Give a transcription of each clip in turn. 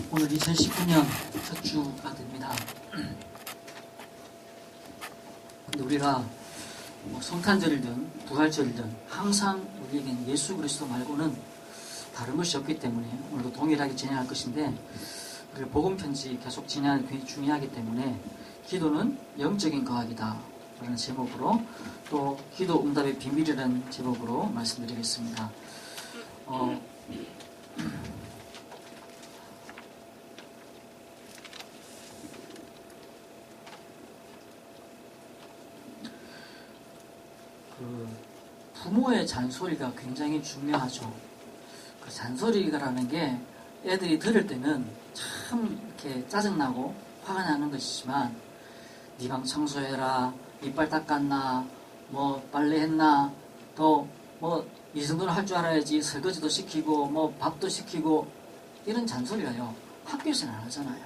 오늘 2019년 첫 주가 됩니다. 근데 우리가 성탄절이든 부활절이든 항상 우리에겐 예수 그리스도 말고는 다른 것이 없기 때문에 오늘도 동일하게 진행할 것인데, 우리가 복음편지 계속 진행하는 게 굉장히 중요하기 때문에 기도는 영적인 과학이다 라는 제목으로, 또 기도 응답의 비밀이라는 제목으로 말씀드리겠습니다. 부모의 잔소리가 굉장히 중요하죠. 그 잔소리라는 게 애들이 들을 때는 참 이렇게 짜증나고 화가 나는 것이지만, 네 방 청소해라, 이빨 닦았나, 뭐 빨래했나, 또 뭐 이 정도는 할 줄 알아야지, 설거지도 시키고 뭐 밥도 시키고, 이런 잔소리가요 학교에서는 안 하잖아요.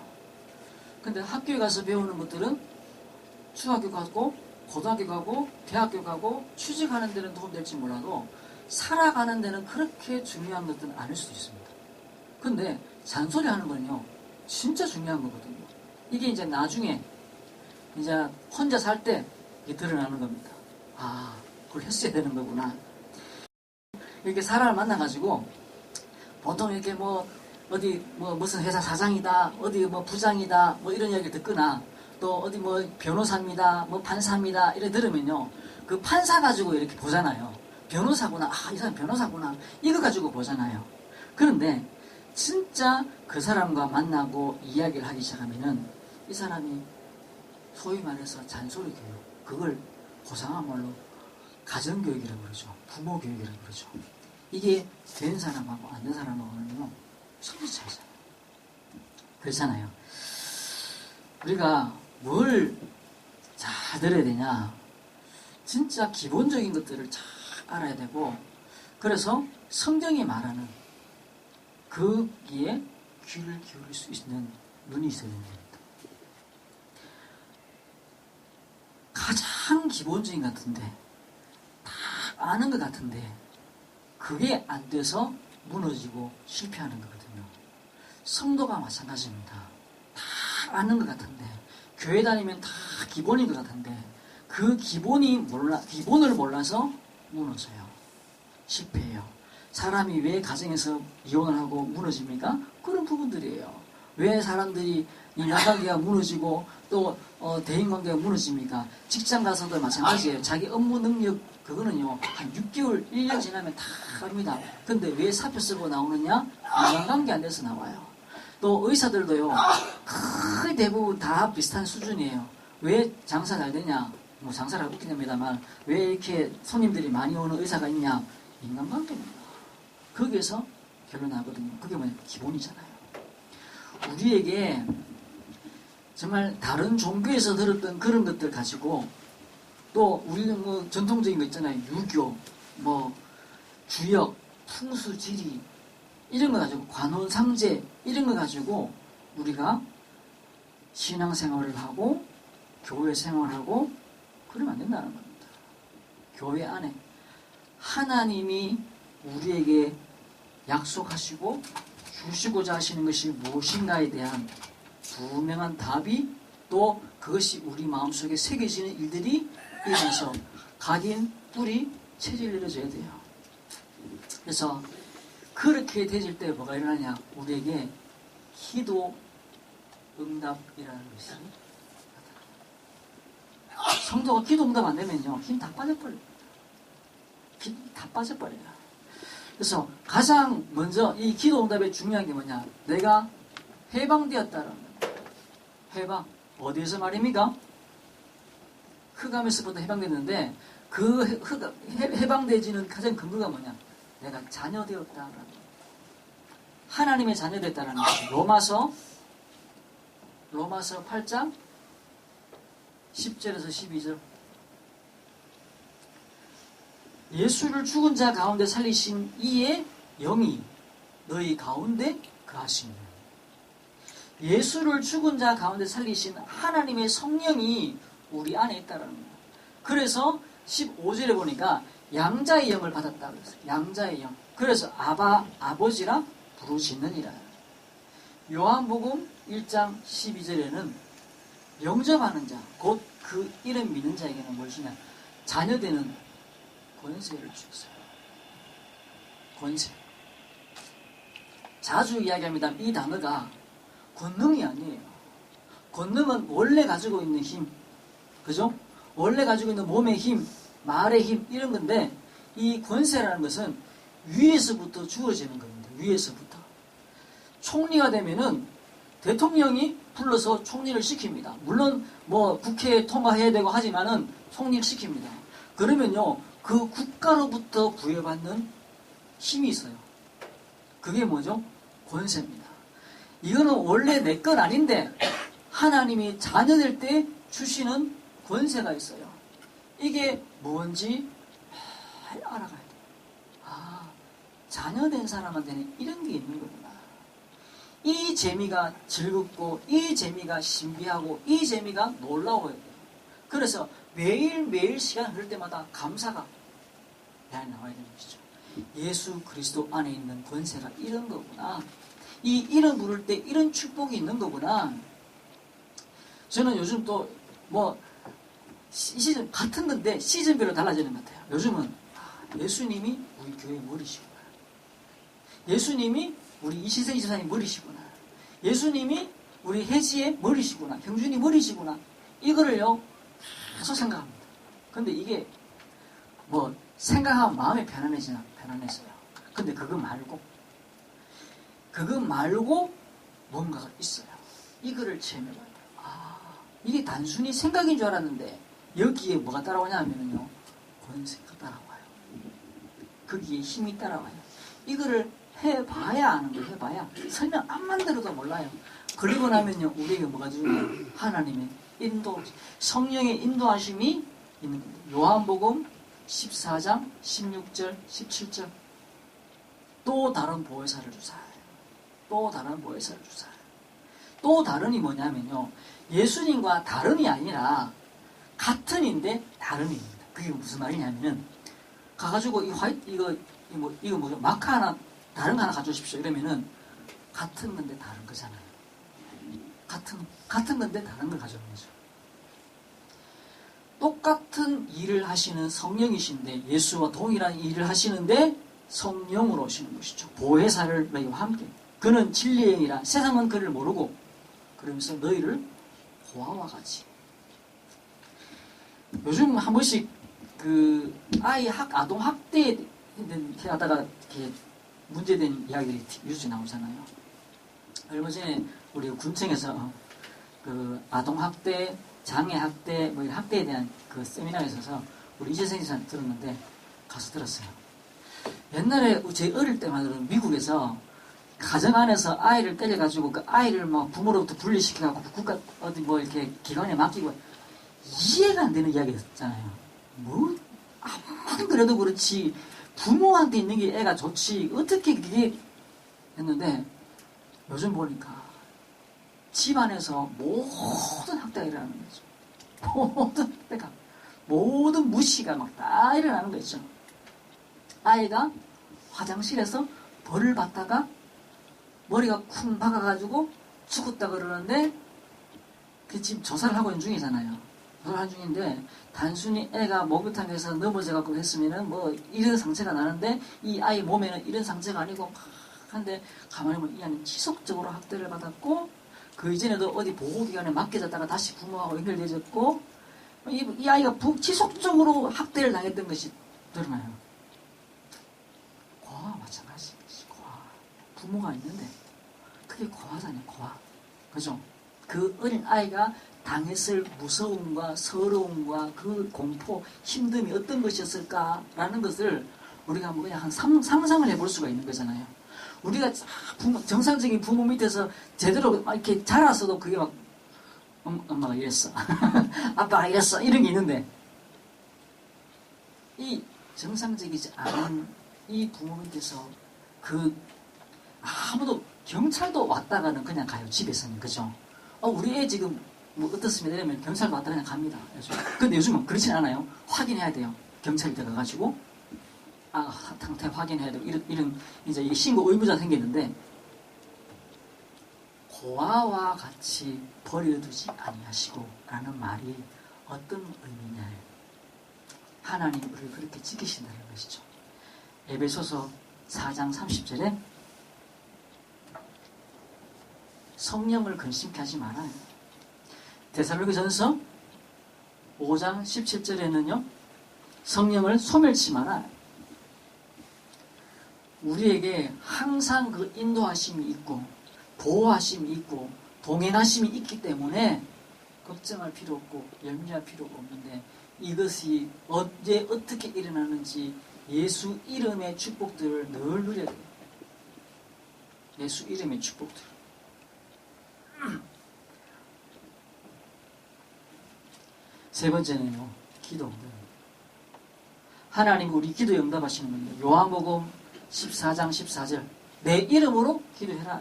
근데 학교에 가서 배우는 것들은 중학교 가고 고등학교 가고 대학교 가고 취직하는 데는 도움될지 몰라도 살아가는 데는 그렇게 중요한 것들은 아닐 수도 있습니다. 근데 잔소리 하는 건요 진짜 중요한 거거든요. 이게 이제 나중에 이제 혼자 살 때 드러나는 겁니다. 아, 그걸 했어야 되는 거구나. 이렇게 사람을 만나가지고 보통 이렇게 뭐 어디 뭐 무슨 회사 사장이다, 어디 뭐 부장이다, 뭐 이런 이야기를 듣거나, 또 어디 뭐 변호사입니다, 뭐 판사입니다 이래 들으면요, 그 판사 가지고 이렇게 보잖아요. 변호사구나, 아, 이 사람 변호사구나, 이거 가지고 보잖아요. 그런데 진짜 그 사람과 만나고 이야기를 하기 시작하면은 이 사람이 소위 말해서 잔소리 교육, 그걸 고상한 말로 가정교육이라고 그러죠. 부모교육이라고 그러죠. 이게 된 사람하고 안 된 사람하고는요 성질 차이잖아요. 그렇잖아요. 우리가 뭘 잘 들어야 되냐, 진짜 기본적인 것들을 잘 알아야 되고, 그래서 성경이 말하는 거기에 귀를 기울일 수 있는 눈이 있어야 됩니다. 가장 기본적인 것 같은데, 다 아는 것 같은데 그게 안 돼서 무너지고 실패하는 거거든요. 성도가 마찬가지입니다. 다 아는 것 같은데, 교회 다니면 다 기본인 것 같은데 그 기본을 몰라서 무너져요. 실패해요. 사람이 왜 가정에서 이혼을 하고 무너집니까? 그런 부분들이에요. 왜 사람들이 인간관계가 무너지고 또 대인관계가 무너집니까? 직장 가서도 마찬가지예요. 자기 업무 능력 그거는요 한 6개월, 1년 지나면 다 합니다. 근데 왜 사표 쓰고 나오느냐? 인간관계 안 돼서 나와요. 또 의사들도요 거의 대부분 다 비슷한 수준이에요. 왜 장사 잘 되냐? 뭐 장사를 웃긴 됩니다만, 왜 이렇게 손님들이 많이 오는 의사가 있냐? 인간관계입니다. 거기에서 결론나거든요. 그게 뭐냐? 기본이잖아요. 우리에게 정말 다른 종교에서 들었던 그런 것들 가지고, 또 우리는 뭐 전통적인 거 있잖아요. 유교, 뭐 주역, 풍수, 지리 이런 거 가지고, 관혼상제 이런 거 가지고 우리가 신앙생활을 하고 교회 생활하고 그러면 안 된다는 겁니다. 교회 안에 하나님이 우리에게 약속하시고 주시고자 하시는 것이 무엇인가에 대한 분명한 답이, 또 그것이 우리 마음속에 새겨지는 일들이 일어나서 각인, 뿌리, 체질을 내려줘야 돼요. 그래서 그렇게 되질 때 뭐가 일어나냐? 우리에게 기도 응답이라는 것이 나타납니다. 성도가 기도 응답 안 되면요 힘 다 빠져버립니다. 힘 다 빠져버려요. 그래서 가장 먼저 이 기도 응답의 중요한 게 뭐냐? 내가 해방되었다라는 겁니다. 해방. 어디에서 말입니까? 흑암에서부터 해방됐는데, 그 해방되지는 가장 근거가 뭐냐? 내가 자녀되었다라는 겁니다. 하나님의 자녀됐다라는 거죠. 로마서 8장 10절에서 12절. 예수를 죽은 자 가운데 살리신 이의 영이 너희 가운데 거하시니. 예수를 죽은 자 가운데 살리신 하나님의 성령이 우리 안에 있다라는 거예요. 그래서 15절에 보니까 양자의 영을 받았다 그랬어요. 양자의 영. 그래서 아버지라 부르시느니라. 요한복음 1장 12절에는 영접하는 자, 곧 그 이름 믿는 자에게는 무엇이냐? 자녀되는 권세를 주셨어요. 권세. 자주 이야기합니다. 이 단어가 권능이 아니에요. 권능은 원래 가지고 있는 힘, 그죠? 원래 가지고 있는 몸의 힘, 말의 힘, 이런 건데, 이 권세라는 것은 위에서부터 주어지는 겁니다. 위에서부터. 총리가 되면은 대통령이 불러서 총리를 시킵니다. 물론 뭐 국회에 통과해야 되고 하지만은 총리를 시킵니다. 그러면요, 그 국가로부터 부여받는 힘이 있어요. 그게 뭐죠? 권세입니다. 이거는 원래 내 건 아닌데 하나님이 자녀될 때 주시는 권세가 있어요. 이게 뭔지 알아가야 돼요. 아, 자녀된 사람한테는 이런 게 있는 거구나. 이 재미가 즐겁고, 이 재미가 신비하고, 이 재미가 놀라워요. 그래서 매일매일 시간 흐를 때마다 감사가 배 안에 나와야 되는 것이죠. 예수 그리스도 안에 있는 권세가 이런 거구나. 이 이름 부를 때 이런 축복이 있는 거구나. 저는 요즘 또 뭐 시즌 같은 건데 시즌별로 달라지는 것 같아요. 요즘은 예수님이 우리 교회 머리시구나. 예수님이 우리 이시생 지사님 머리시구나. 예수님이 우리 혜지의 머리시구나. 형준이 머리시구나. 이거를요 계속 생각합니다. 근데 이게 뭐 생각하면 마음이 편안해져요. 근데 그거 말고 뭔가가 있어요. 이거를 체험해봐야 돼요. 이게 단순히 생각인 줄 알았는데 여기에 뭐가 따라오냐면요, 권세가 따라와요. 거기에 힘이 따라와요. 이거를 해봐야 아는 거예요. 해봐야. 설명 안만 들어도 몰라요. 그리고 나면요, 우리에게 뭐가 중요해요? 하나님의 인도, 성령의 인도하심이 있는 겁니다. 요한복음 14장 16절 17절. 또 다른 보혜사를 주사하여. 또 다른 보혜사를 주사하여. 또 다른이 뭐냐면요, 예수님과 다른이 아니라 같은인데 다른입니다. 그게 무슨 말이냐면은, 가가지고 이거 뭐죠? 마카 하나, 다른 거 하나 가져오십시오. 이러면은 같은 건데 다른 거잖아요. 같은 건데 다른 걸 가져오는 거죠. 똑같은 일을 하시는 성령이신데, 예수와 동일한 일을 하시는데 성령으로 오시는 것이죠. 보혜사를 너희와 함께. 그는 진리의 영이라 세상은 그를 모르고, 그러면서 너희를 고아와 같이. 요즘 한 번씩 그 아동 학대 하다가 이렇게 문제된 이야기들이 뉴스에 나오잖아요. 얼마 전에 우리 군청에서 그 아동 학대, 장애 학대, 뭐 이런 학대에 대한 그 세미나에 있어서 우리 이재생 지사님 들었는데, 가서 들었어요. 옛날에 제 어릴 때만 해도 미국에서 가정 안에서 아이를 때려가지고 그 아이를 막 부모로부터 분리시켜갖고 국가 어디 뭐 이렇게 기관에 맡기고, 이해가 안 되는 이야기였잖아요. 뭐 아무리 그래도 그렇지 부모한테 있는 게 애가 좋지 어떻게 그게 했는데, 요즘 보니까 집안에서 모든 학대가 일어나는 거죠. 모든 학대가, 모든 무시가 막 다 일어나는 거죠. 아이가 화장실에서 벌을 받다가 머리가 쿵 박아가지고 죽었다 그러는데, 그 지금 조사를 하고 있는 중이잖아요. 조사를 하는 중인데, 단순히 애가 목욕탕에서 넘어져갖고 했으면은 뭐 이런 상처가 나는데, 이 아이 몸에는 이런 상처가 아니고 한데, 가만히 보면 이 아이는 지속적으로 학대를 받았고, 그 이전에도 어디 보호기관에 맡겨졌다가 다시 부모하고 연결되어졌고, 이 아이가 지속적으로 학대를 당했던 것이 드러나요. 고아와 마찬가지. 고아. 부모가 있는데 그게 고아잖아요. 고아. 그죠? 그 어린 아이가 당했을 무서움과 서러움과 그 공포, 힘듦이 어떤 것이었을까라는 것을 우리가 뭐 그냥 한 상상을 해볼 수가 있는 거잖아요. 우리가 정상적인 부모 밑에서 제대로 이렇게 자랐어도 그게 막 엄마가 이랬어. 아빠가 이랬어. 이런 게 있는데, 이 정상적이지 않은 이 부모 밑에서 아무도, 경찰도 왔다가는 그냥 가요. 집에서는. 그죠? 우리 애 지금 뭐 어떻습니다. 이러면 경찰도 왔다 그냥 갑니다. 요즘. 근데 요즘은 그렇진 않아요. 확인해야 돼요. 경찰이 들어가가지고 상태 확인해야 되고, 이런 이제 이게 신고 의무자 생겼는데, 고아와 같이 버려두지 아니하시고 라는 말이 어떤 의미냐. 하나님 우리를 그렇게 지키신다는 것이죠. 에베소서 4장 30절에 성령을 근심케 하지 말아요. 데살로니가전서 5장 17절에는요. 성령을 소멸치 말아요. 우리에게 항상 그 인도하심이 있고 보호하심이 있고 동행하심이 있기 때문에 걱정할 필요 없고 염려할 필요가 없는데 이것이 언제 어떻게 일어나는지 예수 이름의 축복들을 늘 누려야 돼요. 예수 이름의 축복들. 세 번째는요. 기도 응답. 하나님 우리 기도 응답하시는 건데 요한복음 14장 14절 내 이름으로 기도해라.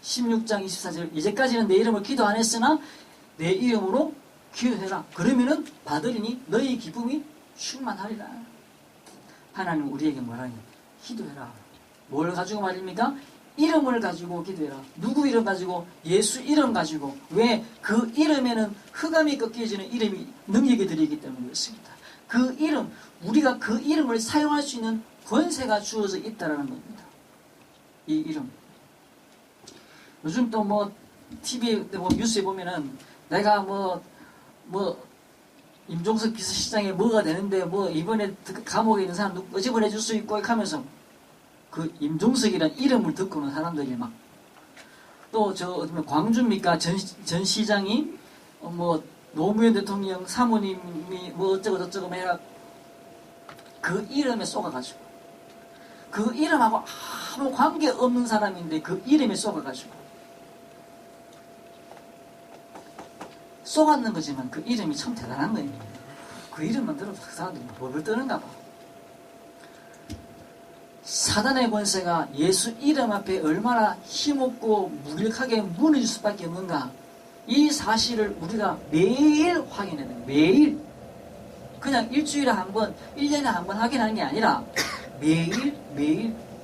16장 24절 이제까지는 내 이름으로 기도 안 했으나 내 이름으로 기도해라. 그러면은 받으리니 너희 기쁨이 충만하리라. 하나님 우리에게 뭐라니? 기도해라. 뭘 가지고 말입니까? 이름을 가지고 기도해라. 누구 이름 가지고? 예수 이름 가지고. 왜? 그 이름에는 흑암이 꺾여지는 이름이 능력이 들이기 때문에 그렇습니다. 그 이름, 우리가 그 이름을 사용할 수 있는 권세가 주어져 있다는 겁니다. 이 이름. 요즘 또 뭐 TV에 뭐 뉴스에 보면은 내가 임종석 비서실장이 뭐가 되는데 뭐 이번에 감옥에 있는 사람 어찌 보내줄 수 있고 하면서 그 임종석이라는 이름을 듣고는 사람들이 막 또 저 광주입니까 전 시장이 뭐 노무현 대통령 사모님이 뭐 어쩌고 저쩌고 해라 그 이름에 쏘가가지고 그 이름하고 아무 관계 없는 사람인데 그 이름에 쏘가가지고 쏘았는 거지만 그 이름이 참 대단한 거예요. 그 이름만 들어도 사람들이 벌벌 떠는가 봐. 사단의 권세가 예수 이름 앞에 얼마나 힘없고 무력하게 무너질 수밖에 없는가. 이 사실을 우리가 매일 확인해야 돼요. 매일. 그냥 일주일에 한 번, 1년에 한 번 확인하는 게 아니라 매일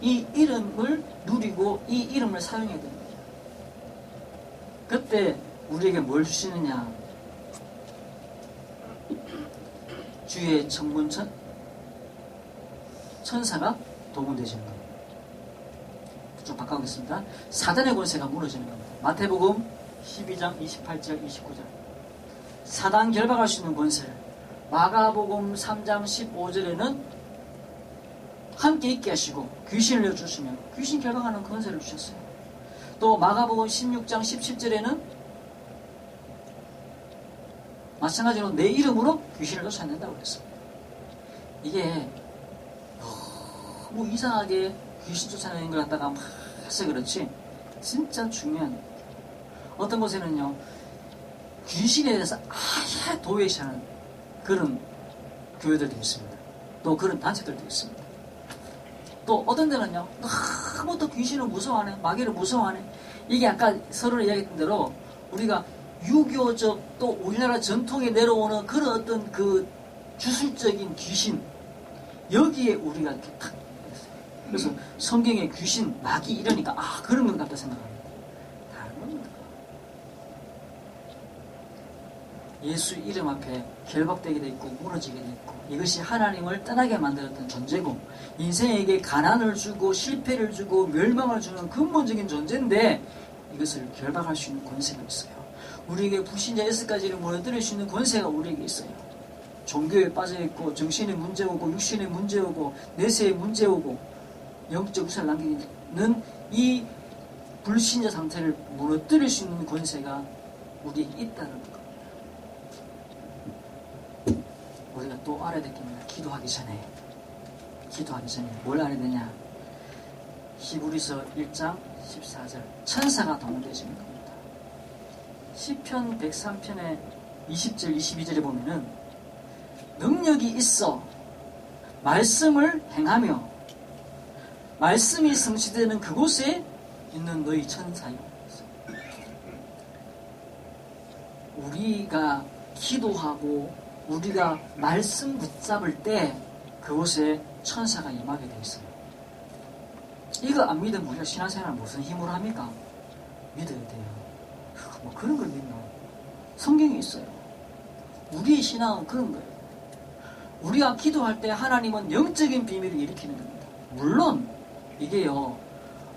이 이름을 누리고 이 이름을 사용해야 됩니다. 그때 우리에게 뭘 주시느냐. 주의 천군천 천사가 동원되시는 겁니다. 좀 바꿔보겠습니다. 사단의 권세가 무너지는 겁니다. 마태복음 12장 28절 29절 사단 결박할 수 있는 권세를 마가복음 3장 15절에는 함께 있게 하시고 귀신을 내주시면 귀신 결박하는 권세를 주셨어요. 또 마가복음 16장 17절에는 마찬가지로 내 이름으로 귀신을 쫓아낸다고 그랬습니다. 이게 너무 이상하게 귀신 쫓아내는 걸 갖다가 막 해서 그렇지 진짜 중요한 거예요. 어떤 곳에는요 귀신에 대해서 아예 도외시하는 그런 교회들도 있습니다. 또 그런 단체들도 있습니다. 또 어떤 데는요 너무 또 귀신을 무서워하네 마귀를 무서워하네. 이게 아까 서로 이야기했던 대로 우리가 유교적 또 우리나라 전통에 내려오는 그런 어떤 그 주술적인 귀신 여기에 우리가 이렇게 탁 그래서 성경에 귀신, 마귀 이러니까 그런 것 같다 생각합니다. 다른 겁니다. 예수 이름 앞에 결박되게 돼 있고 무너지게 돼 있고 이것이 하나님을 떠나게 만들었던 존재고 인생에게 가난을 주고 실패를 주고 멸망을 주는 근본적인 존재인데 이것을 결박할 수 있는 권세가 있어요. 우리에게 불신자 6가지를 무너뜨릴 수 있는 권세가 우리에게 있어요. 종교에 빠져있고 정신에 문제 오고 육신에 문제 오고 내세에 문제 오고 영적 우상을 남기는 이 불신자 상태를 무너뜨릴 수 있는 권세가 우리에게 있다는 겁니다. 우리가 또 알아야 될 게 뭐냐. 기도하기 전에 뭘 알아야 되냐. 히브리서 1장 14절 천사가 동원되시는 겁니다. 시편 103편의 20절 22절에 보면은 능력이 있어 말씀을 행하며 말씀이 성취되는 그곳에 있는 너희 천사요. 우리가 기도하고 우리가 말씀 붙잡을 때 그곳에 천사가 임하게 돼 있어요. 이거 안 믿으면 우리가 신앙생활을 무슨 힘으로 합니까? 믿어야 돼요. 뭐 그런 걸 믿나? 성경에 있어요. 우리의 신앙은 그런 거예요. 우리가 기도할 때 하나님은 영적인 비밀을 일으키는 겁니다. 물론 이게요,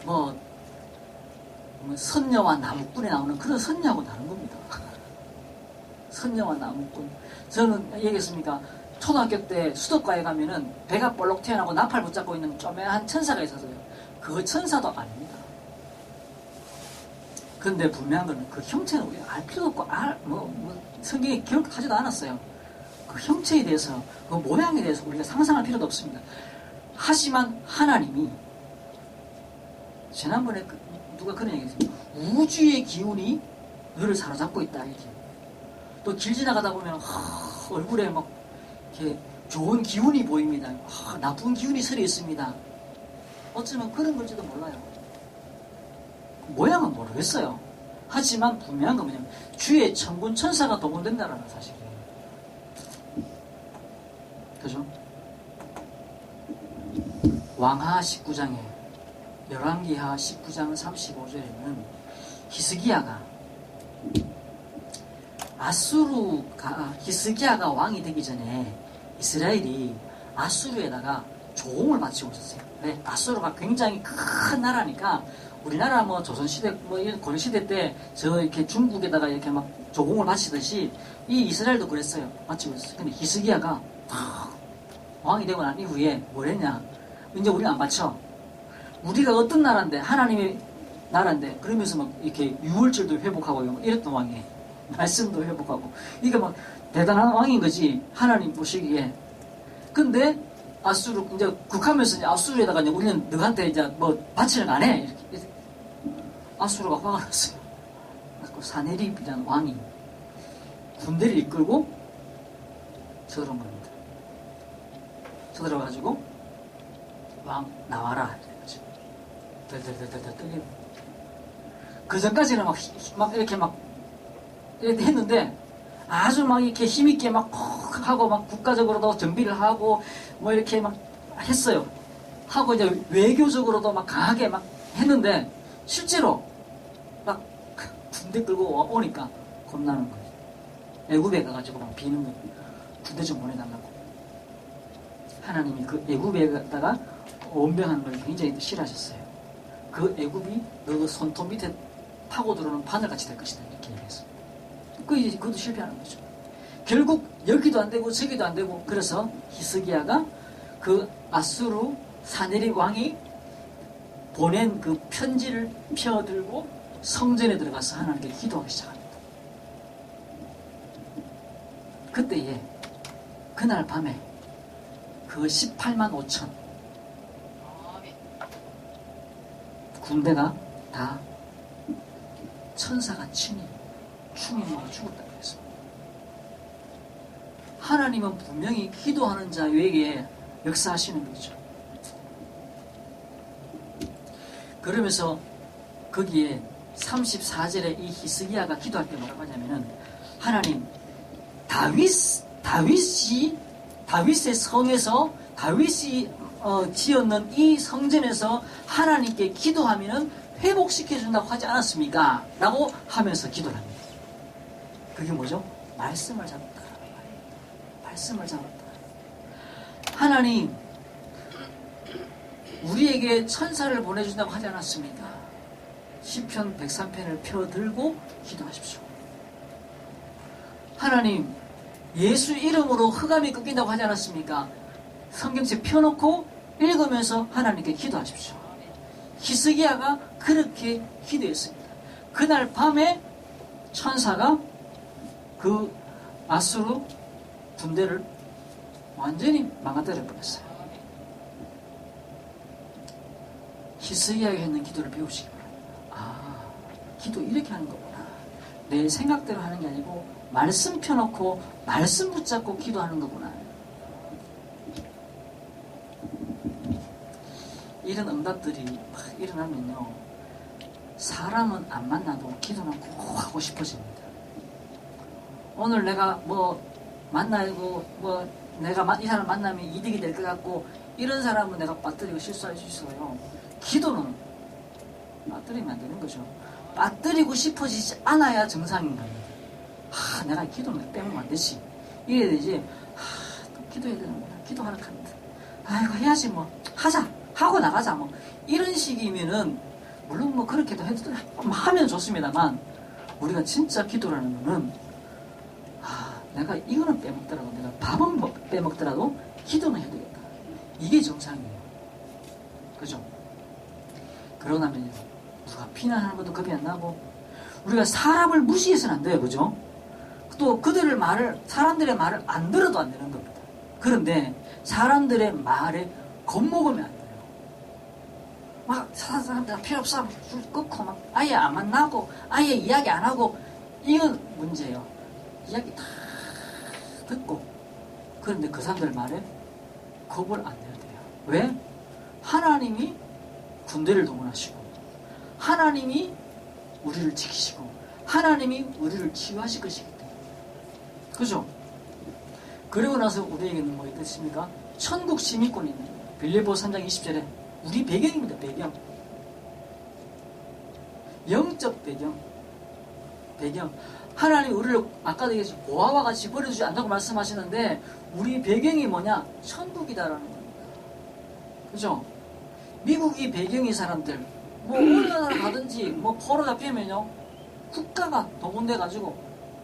뭐 선녀와 나무꾼에 나오는 그런 선녀하고 다른 겁니다. 선녀와 나무꾼. 저는 얘기했습니까? 초등학교 때 수도과에 가면은 배가 볼록 튀어나오고 나팔 붙잡고 있는 쪼매한 천사가 있었어요. 그 천사도 아닙니다. 근데 분명한 건 그 형체는 우리가 알 필요도 없고 성경에 기록하지도 않았어요. 그 형체에 대해서, 그 모양에 대해서 우리가 상상할 필요도 없습니다. 하지만 하나님이 지난번에 누가 그런 얘기 했어요. 우주의 기운이 너를 사로잡고 있다 이렇게. 또 길 지나가다 보면 얼굴에 막 이렇게 좋은 기운이 보입니다. 나쁜 기운이 서려 있습니다. 어쩌면 그런 걸지도 몰라요. 모양은 모르겠어요. 하지만 분명한 건 뭐냐면 주의 천군 천사가 동원된다는 사실이에요. 그죠? 왕하 19장에 열왕기하 19장 35절에는 히스기야가 히스기야가 왕이 되기 전에 이스라엘이 아수르에다가 조공을 바치고 있었어요. 네, 아수르가 굉장히 큰 나라니까 우리나라 뭐 조선시대 뭐 이런 고려시대 때 저 이렇게 중국에다가 이렇게 막 조공을 바치듯이 이 이스라엘도 그랬어요. 바치고 있었어요. 근데 히스기야가 왕이 되고 난 이후에 뭘 했냐? 이제 우리는 안 바쳐. 우리가 어떤 나라인데, 하나님의 나라인데, 그러면서 막 이렇게 유월절도 회복하고 이랬던 왕이에요. 말씀도 회복하고. 이게 막 대단한 왕인 거지. 하나님 보시기에. 근데 아수르, 이제 국하면서 이제 아수르에다가 이제 우리는 너한테 이제 뭐 바치는 거 안 해. 이렇게. 아수르가 화가 났어요. 그 사네립이라는 왕이 군대를 이끌고 서러운 겁니다. 서들어가지고 왕 나와라. 덜덜덜덜 떨리고. 그 전까지는 막 이렇게 했는데 아주 막 이렇게 힘있게 막 하고 막 국가적으로도 정비를 하고 뭐 이렇게 막 했어요. 하고 이제 외교적으로도 막 강하게 막 했는데 실제로 막 군대 끌고 오니까 겁나는 거예요. 애굽에 가가지고 막 비는 거예요. 군대 좀 보내달라고. 하나님이 그 애굽에다가 원병하는 걸 굉장히 싫어하셨어요. 그 애굽이 너 손톱 밑에 파고 들어오는 바늘같이 될 것이다 이렇게 얘기했어요. 그것도 실패하는 거죠. 결국 여기도 안 되고 저기도 안 되고 그래서 히스기야가 그 아수르 사네립 왕이 보낸 그 편지를 펴들고 성전에 들어가서 하나님께 기도하기 시작합니다. 그때에 그날 밤에 그 18만 5천 군대가 다 천사가 친히 충인으로 죽었다고 했습니다. 하나님은 분명히 기도하는 자에게 역사하시는 거죠. 그러면서 거기에 34절에 이 히스기야가 기도할 때 뭐라고 하냐면은 하나님 다윗의 성에서 다윗이 지었는 이 성전에서 하나님께 기도하면은 회복시켜준다고 하지 않았습니까? 라고 하면서 기도를 합니다. 그게 뭐죠? 말씀을 잡았다. 말씀을 잡았다. 하나님 우리에게 천사를 보내준다고 하지 않았습니까? 시편 103편을 펴들고 기도하십시오. 하나님 예수 이름으로 흑암이 꺾인다고 하지 않았습니까? 성경책 펴놓고 읽으면서 하나님께 기도하십시오. 히스기야가 그렇게 기도했습니다. 그날 밤에 천사가 그 아수르 군대를 완전히 망가뜨려 버렸어요. 히스기야가 했는 기도를 배우시기 바랍니다. 기도 이렇게 하는 거구나. 내 생각대로 하는 게 아니고 말씀 펴놓고 말씀 붙잡고 기도하는 거구나. 이런 응답들이 막 일어나면요, 사람은 안 만나도 기도는 꼭 하고 싶어집니다. 오늘 내가 뭐 만나고 뭐 내가 이 사람 만나면 이득이 될 것 같고 이런 사람은 내가 빠뜨리고 실수할 수 있어요. 기도는 빠뜨리면 안 되는 거죠. 빠뜨리고 싶어지지 않아야 정상인 겁니다. 내가 기도는 빼면 안 되지. 이래야 되지. 또 기도해야 되는구나. 기도하러 간다. 아이고, 해야지 뭐. 하자. 하고 나가자 뭐. 이런 식이면은, 물론 뭐 그렇게도 해도 하면 좋습니다만, 우리가 진짜 기도라는 거는, 내가 이거는 빼먹더라도, 내가 밥은 빼먹더라도, 기도는 해야 되겠다. 이게 정상이에요. 그죠? 그러고 나면, 누가 비난하는 것도 겁이 안 나고, 우리가 사람을 무시해서는 안 돼요. 그죠? 또 사람들의 말을 안 들어도 안 되는 겁니다. 그런데 사람들의 말에 겁먹으면 안 돼요. 막 사람들 필요 없어 줄 끊고 막 아예 안 만나고 아예 이야기 안 하고, 이건 문제예요. 이야기 다 듣고, 그런데 그 사람들 말에 겁을 안 내야 돼요. 왜? 하나님이 군대를 동원하시고, 하나님이 우리를 지키시고, 하나님이 우리를 치유하실 것이기 때문에. 그죠? 그리고 나서 우리에게는 뭐 있겠습니까? 천국 시민권이 있는 거예요. 빌립보서 3장 20절에 우리 배경입니다. 배경. 영적 배경. 하나님 우리를 아까도 얘기했죠. 고아와 같이 버려주지 않다고 말씀하시는데, 우리 배경이 뭐냐? 천국이다라는 겁니다. 그죠? 미국이 배경인 사람들, 뭐 어느 나라 가든지 뭐 포로 잡히면요, 국가가 동원돼가지고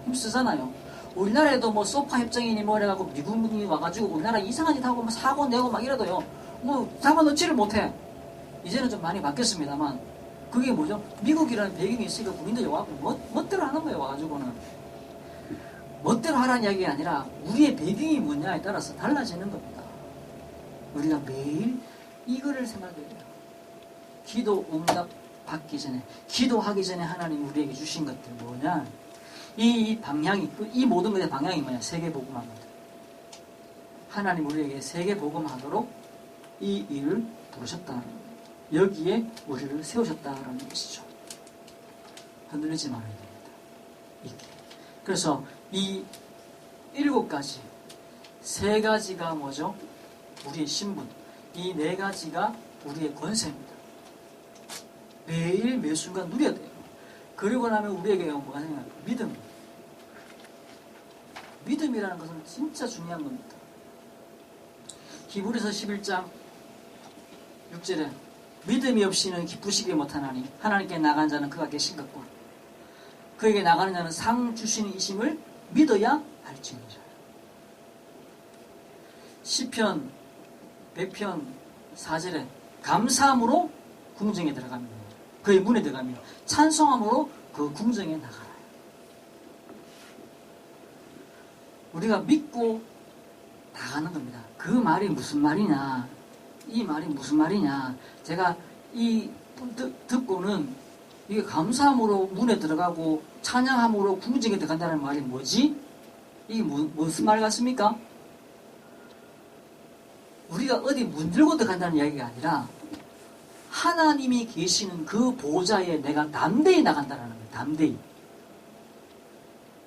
힘쓰잖아요. 우리나라에도 뭐 소파 협정이니 뭐 이래가지고 미국이 와가지고 우리나라 이상한 짓 하고 뭐 사고 내고 막 이래도요, 뭐 잡아넣지를 못해. 이제는 좀 많이 바뀌었습니다만, 그게 뭐죠? 미국이라는 배경이 있으니까 국민들이 와가지고 멋대로 하는 거예요. 와가지고는 멋대로 하라는 이야기가 아니라 우리의 배경이 뭐냐에 따라서 달라지는 겁니다. 우리가 매일 이거를 생각해야 돼요. 기도 응답 받기 전에, 기도하기 전에 하나님 우리에게 주신 것들 뭐냐? 이 방향이, 이 모든 것의 방향이 뭐냐? 세계복음화입니다. 하나님 우리에게 세계복음하도록 이 일을 부르셨다는 거예요. 여기에 우리를 세우셨다는 것이죠. 흔들리지 말아야 됩니다. 이게. 그래서 이 7가지, 3가지가 뭐죠? 우리의 신분. 이 4가지가 우리의 권세입니다. 매일 매순간 누려야 돼요. 그리고 나면 우리에게 뭐가 생각나요? 믿음. 믿음이라는 것은 진짜 중요한 겁니다. 히브리서 11장 6절에 믿음이 없이는 기쁘시게 못하나니 하나님께 나간 자는 그가 계신 것과 그에게 나가는 자는 상 주시는 이심을 믿어야 할지니라. 시편 100편 4절에 감사함으로 궁정에 들어갑니다. 그의 문에 들어가며 찬송함으로 그 궁정에 나가라. 우리가 믿고 나가는 겁니다. 그 말이 무슨 말이냐, 이 말이 무슨 말이냐, 제가 듣고는 이게 감사함으로 문에 들어가고 찬양함으로 궁정에 들어간다는 말이 뭐지? 이게 무슨 말 같습니까? 우리가 어디 문 들고 들어간다는 이야기가 아니라 하나님이 계시는 그 보좌에 내가 담대히 나간다는 거예요. 담대히.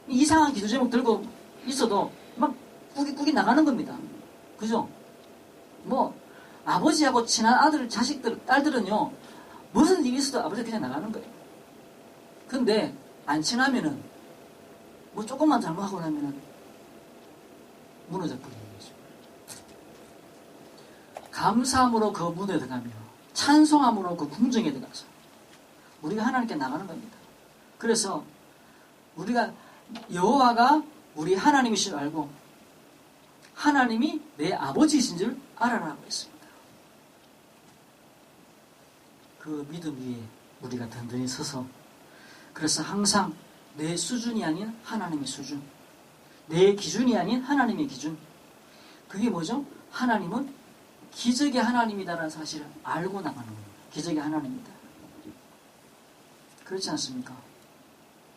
이상한 기도 제목 들고 있어도 막 꾸깃꾸깃 나가는 겁니다. 그죠? 뭐 아버지하고 친한 아들, 자식들, 딸들은요, 무슨 일이 있어도 아버지 그냥 나가는 거예요. 근데 안 친하면은 뭐 조금만 잘못하고 나면은 무너져 버리는 거죠. 감사함으로 그 문에 들어가며 찬송함으로 그 궁정에 들어가서 우리가 하나님께 나가는 겁니다. 그래서 우리가 여호와가 우리 하나님이신 줄 알고 하나님이 내 아버지이신 줄 알아라고 했습니다. 그 믿음 위에 우리가 든든히 서서, 그래서 항상 내 수준이 아닌 하나님의 수준, 내 기준이 아닌 하나님의 기준, 그게 뭐죠? 하나님은 기적의 하나님이다라는 사실을 알고 나가는 겁니다. 기적의 하나님이다. 그렇지 않습니까?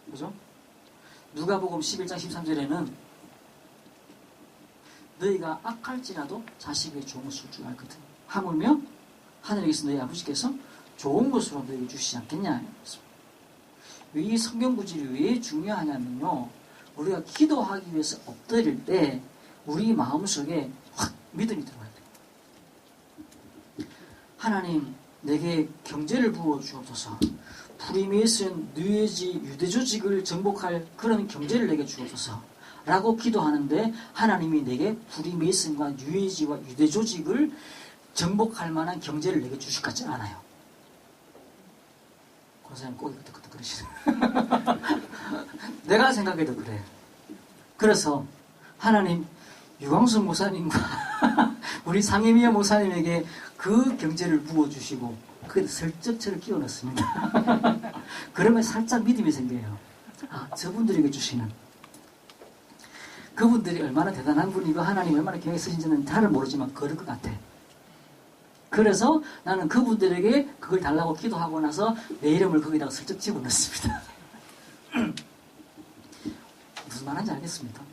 그죠? 누가복음 11장 13절에는 너희가 악할지라도 자식에게 좋은 것을 줄 알거든. 하물며 하늘에게서 너희 아버지께서 좋은 것으로 너희에게 주시지 않겠냐. 왜 이 성경 구절이 왜 중요하냐면요, 우리가 기도하기 위해서 엎드릴 때 우리 마음속에 확 믿음이 들어와야 돼요. 하나님, 내게 경제를 부어 주옵소서. 프리메이슨, 뉴에지, 유대 조직을 정복할 그런 경제를 내게 주옵소서 라고 기도하는데 하나님이 내게 프리메이슨과 뉴에지와 유대 조직을 정복할 만한 경제를 내게 주실 것 같지 않아요. 권사님 꼬리 끄덕끄덕 그러시네. 내가 생각해도 그래. 그래서 하나님 유광순 목사님과 우리 상혜미아 목사님에게 그 경제를 부어주시고 그 슬쩍 저를 끼워 넣습니다. 그러면 살짝 믿음이 생겨요. 아, 저분들에게 주시는 그분들이 얼마나 대단한 분이고 하나님 얼마나 경외 쓰신지는 잘 모르지만 그럴 것 같아. 그래서 나는 그분들에게 그걸 달라고 기도하고 나서 내 이름을 거기다가 슬쩍 집어넣습니다. 무슨 말인지 알겠습니까?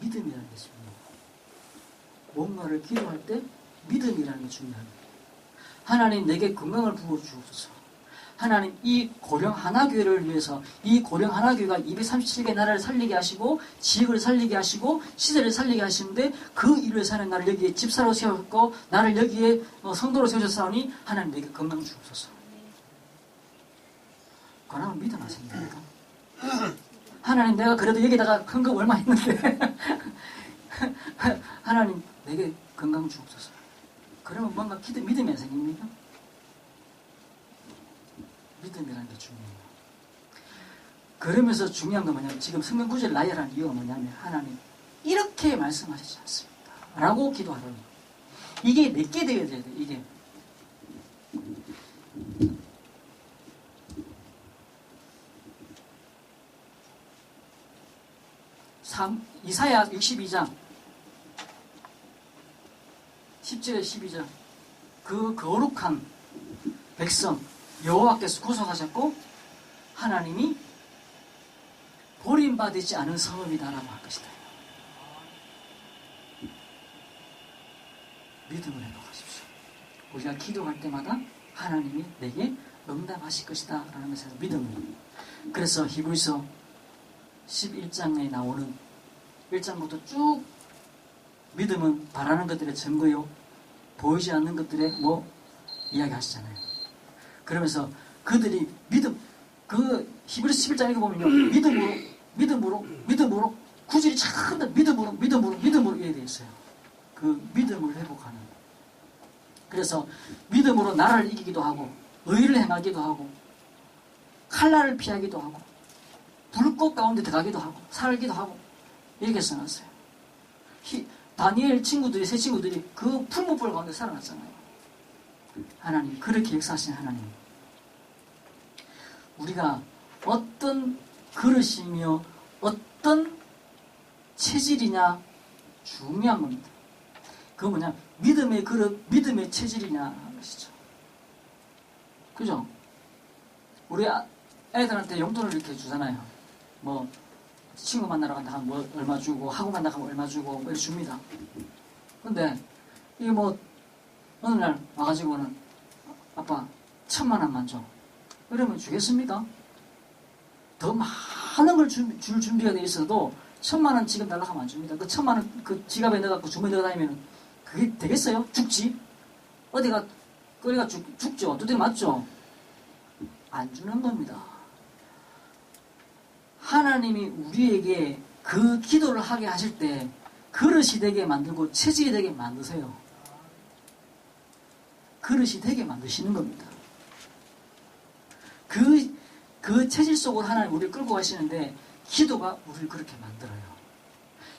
믿음이라는 게 중요해요. 뭔가를 기도할 때 믿음이라는 게 중요합니다. 하나님 내게 건강을 부어주옵소서. 하나님 이 고령 하나교회를 위해서 이 고령 하나교회가 237개 나라를 살리게 하시고 지역을 살리게 하시고 시대를 살리게 하시는데 그 일을 위해서 하나님 나를 여기에 집사로 세웠고 나를 여기에 성도로 세우셨사오니 하나님 내게 건강 주옵소서. 그러면 믿음 안 생깁니까? 하나님 내가 그래도 여기다가 헌금 얼마 있는데 하나님 내게 건강 주옵소서. 그러면 뭔가 믿음이 안 생깁니까? 믿음이라는 게 중요해요. 그러면서 중요한 건 뭐냐면 지금 성경 구절 나열한 이유가 뭐냐면 하나님 이렇게 말씀하시지 않습니다 라고 기도하라는 거예요. 이게 내게 되어야 돼요. 이게 이사야 62장 10절에 12절 그 거룩한 백성 여호와께서 구속하셨고 하나님이 버림받지 않은 성읍이다라고 할 것이다. 믿음을 회복하십시오. 우리가 기도할 때마다 하나님이 내게 응답하실 것이다 라는 것에서 믿음을. 그래서 히브리서 11장에 나오는 1장부터 쭉 믿음은 바라는 것들의 증거요 보이지 않는 것들의 이야기하시잖아요. 그러면서 그들이 믿음 그 히브리서 11장 읽어보면요 믿음으로 구절이 참 믿음으로 이렇게 되어 있어요. 그 믿음을 회복하는. 그래서 믿음으로 나라를 이기기도 하고 의를 행하기도 하고 칼날을 피하기도 하고 불꽃 가운데 들어가기도 하고 살기도 하고 이렇게 써놨어요. 다니엘 친구들이 세 친구들이 그 풀무불 가운데 살아났잖아요. 하나님 그렇게 역사하신 하나님 우리가 어떤 그릇이며 어떤 체질이냐 중요한 겁니다. 그거 뭐냐 믿음의 그릇 믿음의 체질이냐 하는 것이죠. 그죠? 우리 애들한테 용돈을 이렇게 주잖아요. 친구 만나러 간다 하면 얼마 주고 학원 간다 하면 얼마 주고 이렇게 줍니다. 근데 이게 어느 날 와가지고는 아빠 1000,000원만 줘. 그러면 주겠습니까? 더 많은 걸 줄 준비가 돼 있어도 1000,000원 지금 달라고 하면 안 줍니다. 그 1000,000원 그 지갑에 넣어갖고 주머니에 넣어 다니면 그게 되겠어요? 죽지? 어디가 죽죠? 두드려 맞죠? 안 주는 겁니다. 하나님이 우리에게 그 기도를 하게 하실 때 그릇이 되게 만들고 체질이 되게 만드세요. 그릇이 되게 만드시는 겁니다. 그 체질 속으로 하나님 우리를 끌고 가시는데 기도가 우리를 그렇게 만들어요.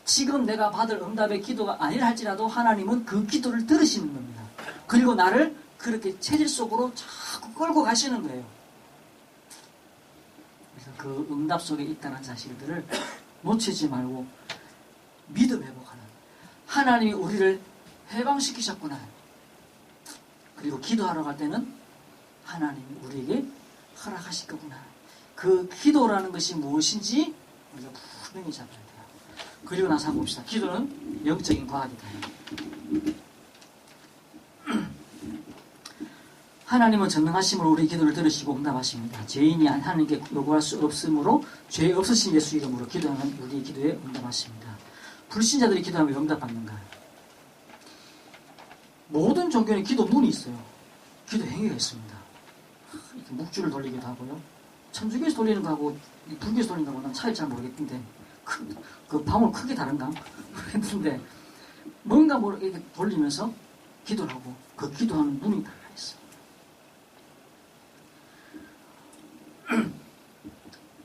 지금 내가 받을 응답의 기도가 아니라 할지라도 하나님은 그 기도를 들으시는 겁니다. 그리고 나를 그렇게 체질 속으로 자꾸 끌고 가시는 거예요. 그래서 그 응답 속에 있다는 사실들을 놓치지 말고 믿음 회복하는 하나님이 우리를 해방시키셨구나. 그리고 기도하러 갈 때는 하나님이 우리에게 허락하실 거구나. 그 기도라는 것이 무엇인지 우리가 분명히 잡아야 돼요. 그리고 나서 한번 봅시다. 기도는 영적인 과학이다. 하나님은 전능하심으로 우리 기도를 들으시고 응답하십니다. 죄인이 하나님께 요구할 수 없으므로 죄 없으신 예수 이름으로 기도하면 우리 기도에 응답하십니다. 불신자들이 기도하면 응답받는가? 모든 종교는 기도 문이 있어요. 기도 행위가 있습니다. 묵주를 돌리기도 하고요. 천주교에서 돌리는 거하고 불교에서 돌리는 거하고 난 차이를 잘 모르겠는데 그 방울 크게 다른가? 모르겠는데 뭔가 이렇게 돌리면서 기도를 하고 그 기도하는 눈이 다 있어요.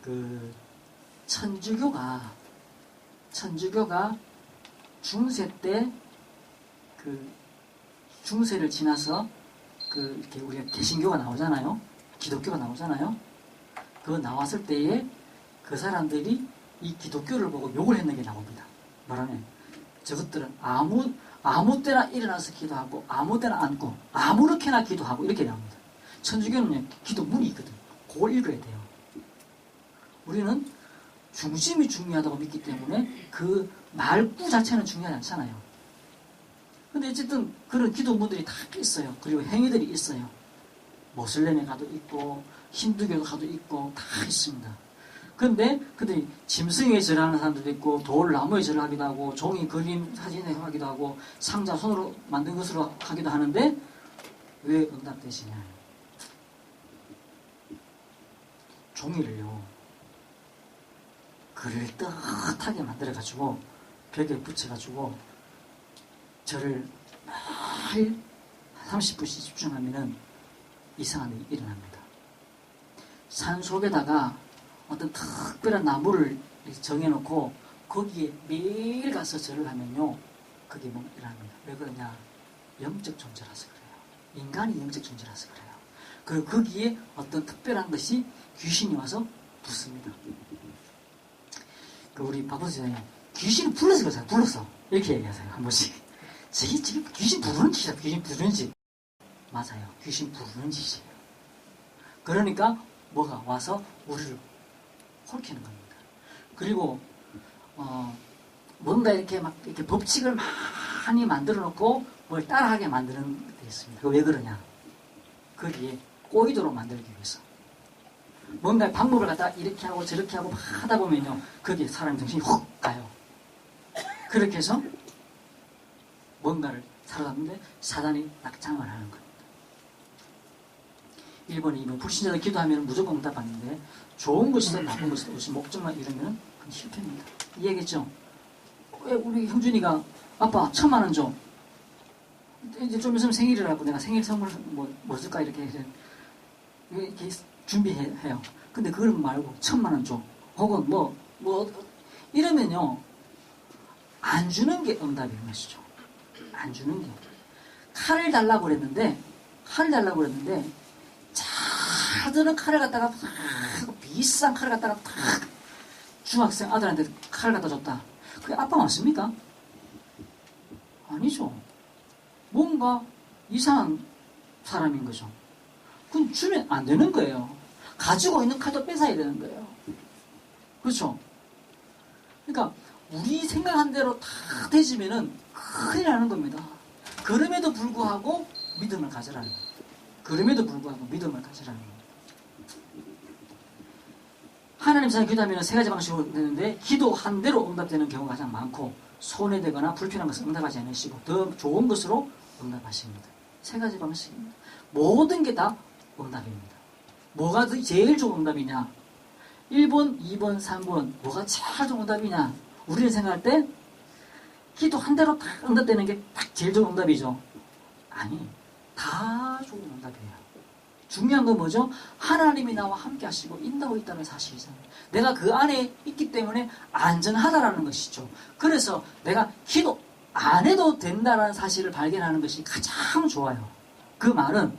그 천주교가 중세 때 그 중세를 지나서 이렇게 우리가 개신교가 나오잖아요. 기독교가 나오잖아요. 그거 나왔을 때에 그 사람들이 이 기독교를 보고 욕을 했는 게 나옵니다. 뭐라네? 저것들은 아무 때나 일어나서 기도하고 아무 때나 앉고 아무렇게나 기도하고 이렇게 나옵니다. 천주교는 기도 문이 있거든. 그걸 읽어야 돼요. 우리는 중심이 중요하다고 믿기 때문에 그 말구 자체는 중요하지 않잖아요. 근데 어쨌든 그런 기도문들이 다 있어요. 그리고 행위들이 있어요. 모슬렘에 가도 있고 힌두교도 가도 있고 다 있습니다. 근데 짐승에 절하는 사람들도 있고 돌나무에 절하기도 하고 종이 그림 사진에 하기도 하고 상자 손으로 만든 것으로 하기도 하는데 왜 응답되시냐? 종이를요 그럴듯하게 만들어가지고 벽에 붙여가지고 절을 매일 30분씩 집중하면은 이상한 일이 일어납니다. 산 속에다가 어떤 특별한 나무를 정해놓고 거기에 매일 가서 절을 하면요 그게 뭐 일어납니다. 왜 그러냐? 영적 존재라서 그래요. 인간이 영적 존재라서 그래요. 그리고 거기에 어떤 특별한 것이 귀신이 와서 붙습니다. 우리 박원수님 귀신이 불러서 그러세요. 불렀어. 이렇게 얘기하세요. 한 번씩. 지금 귀신 부르는 짓이야. 귀신 부르는 짓. 맞아요. 귀신 부르는 짓이에요. 그러니까 뭐가 와서 우리를 홀키는 겁니다. 그리고 뭔가 이렇게 법칙을 많이 만들어 놓고 뭘 따라하게 만드는 게 있습니다. 왜 그러냐? 거기에 꼬이도록 만들기 위해서. 뭔가 방법을 갖다가 이렇게 하고 저렇게 하고 하다 보면요 거기에 사람 정신이 훅 가요. 그렇게 해서 뭔가를 살아갔는데 사단이 낙장을 하는 겁니다. 1번에 2번 불신자들 기도하면 무조건 응답받는데 좋은 것이든 나쁜 것이든 무슨 목적만 이루면 그건 실패입니다. 이해했죠? 왜 우리 형준이가 아빠 1000만 원 줘. 이제 좀 있으면 생일이라고 내가 생일 선물 뭐 줄까 이렇게 준비해요. 근데 그걸 말고 1000만 원 줘. 혹은 뭐 이러면요 안 주는 게 응답인 것이죠. 안 주는 게. 칼을 달라고 그랬는데 잘 드는 칼을 갖다가 비싼 칼을 갖다가 중학생 아들한테 칼을 갖다 줬다. 그게 아빠 맞습니까? 아니죠. 뭔가 이상한 사람인 거죠. 그건 주면 안 되는 거예요. 가지고 있는 칼도 뺏어야 되는 거예요. 그렇죠? 그러니까 우리 생각한 대로 다 되지면은 큰일 나는 겁니다. 그럼에도 불구하고 믿음을 가지라는 거예요. 그럼에도 불구하고 믿음을 가지라는 겁니다. 하나님 사랑 기도하면 세 가지 방식으로 되는데 기도한 대로 응답되는 경우가 가장 많고 손해되거나 불필요한 것을 응답하지 않으시고 더 좋은 것으로 응답하십니다. 세 가지 방식입니다. 모든 게 다 응답입니다. 뭐가 제일 좋은 응답이냐? 1번, 2번, 3번 뭐가 제일 좋은 응답이냐? 우리는 생각할 때 기도한 대로 딱 응답되는 게 딱 제일 좋은 응답이죠. 아니, 다 좋은 응답이에요. 중요한 건 뭐죠? 하나님이 나와 함께 하시고 인도하고 있다는 사실이잖아요. 내가 그 안에 있기 때문에 안전하다라는 것이죠. 그래서 내가 기도 안 해도 된다는 사실을 발견하는 것이 가장 좋아요. 그 말은